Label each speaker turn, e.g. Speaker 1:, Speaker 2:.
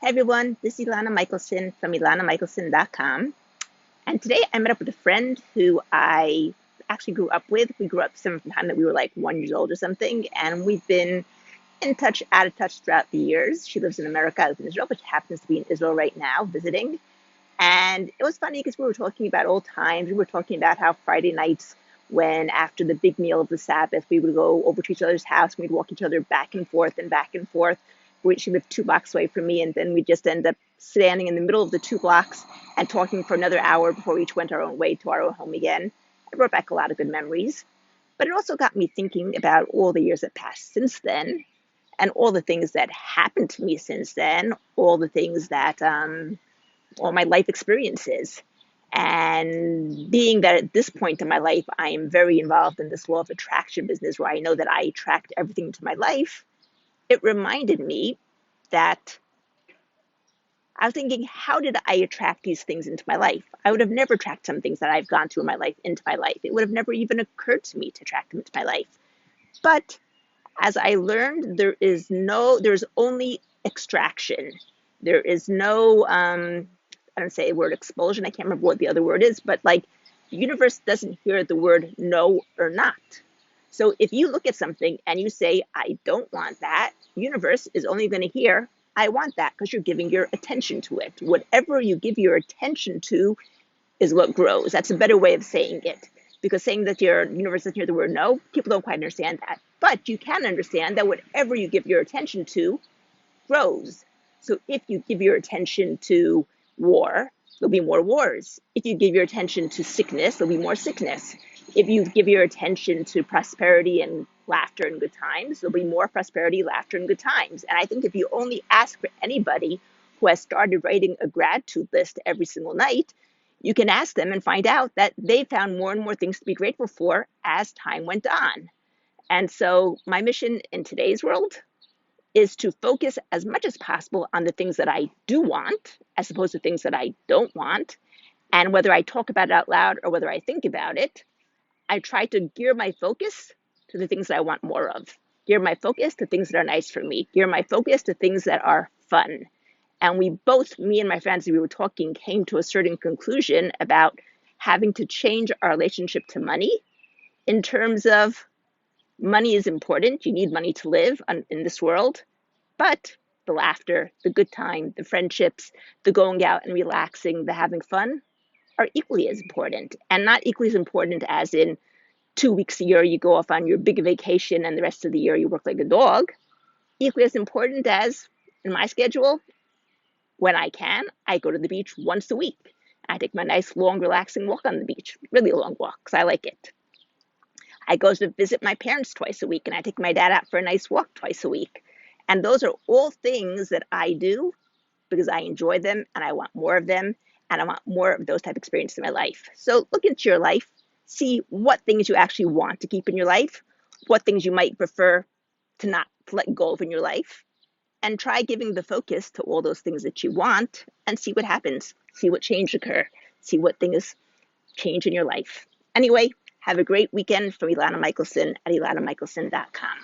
Speaker 1: Hey everyone, this is Ilana Michelson from ilanamichelson.com. And today I met up with a friend who I actually grew up with. We grew up some time that we were like 1 year old or something, and we've been in touch, out of touch throughout the years. She lives in America, I live in Israel, but she happens to be in Israel right now visiting. And it was funny because we were talking about old times. We were talking about how Friday nights, when after the big meal of the Sabbath, we would go over to each other's house and we'd walk each other back and forth and back and forth. She lived 2 blocks away from me, and then we just end up standing in the middle of the 2 blocks and talking for another hour before we each went our own way to our own home again. It brought back a lot of good memories. But it also got me thinking about all the years that passed since then and all the things that happened to me since then, all the things that all my life experiences. And being that at this point in my life, I am very involved in this law of attraction business where I know that I attract everything into my life, it reminded me that I was thinking, how did I attract these things into my life? I would have never attracted some things that I've gone through in my life into my life. It would have never even occurred to me to attract them into my life. But as I learned, there's only extraction. There is no, I don't say the word expulsion. I can't remember what the other word is, but like the universe doesn't hear the word no or not. So if you look at something and you say, I don't want that, universe is only going to hear, I want that, because you're giving your attention to it. Whatever you give your attention to is what grows. That's a better way of saying it. Because saying that your universe doesn't hear the word no, people don't quite understand that. But you can understand that whatever you give your attention to grows. So if you give your attention to war, there'll be more wars. If you give your attention to sickness, there'll be more sickness. If you give your attention to prosperity and laughter and good times, there'll be more prosperity, laughter, and good times. And I think if you only ask for anybody who has started writing a gratitude list every single night, you can ask them and find out that they found more and more things to be grateful for as time went on. And so my mission in today's world is to focus as much as possible on the things that I do want, as opposed to things that I don't want. And whether I talk about it out loud or whether I think about it, I try to gear my focus to the things that I want more of, gear my focus to things that are nice for me, gear my focus to things that are fun. And we both, me and my friends, we were talking, came to a certain conclusion about having to change our relationship to money in terms of money is important. You need money to live in this world, but the laughter, the good time, the friendships, the going out and relaxing, the having fun are equally as important, and not equally as important as in 2 weeks a year you go off on your big vacation and the rest of the year you work like a dog. Equally as important as in my schedule, when I can, I go to the beach once a week. I take my nice long relaxing walk on the beach, really long walk because I like it. I go to visit my parents twice a week, and I take my dad out for a nice walk twice a week. And those are all things that I do because I enjoy them and I want more of them, and I want more of those type of experiences in my life. So look into your life, see what things you actually want to keep in your life, what things you might prefer to not let go of in your life, and try giving the focus to all those things that you want and see what happens, see what change occur, see what things change in your life. Anyway, have a great weekend from Ilana Michelson at ilanamichelson.com.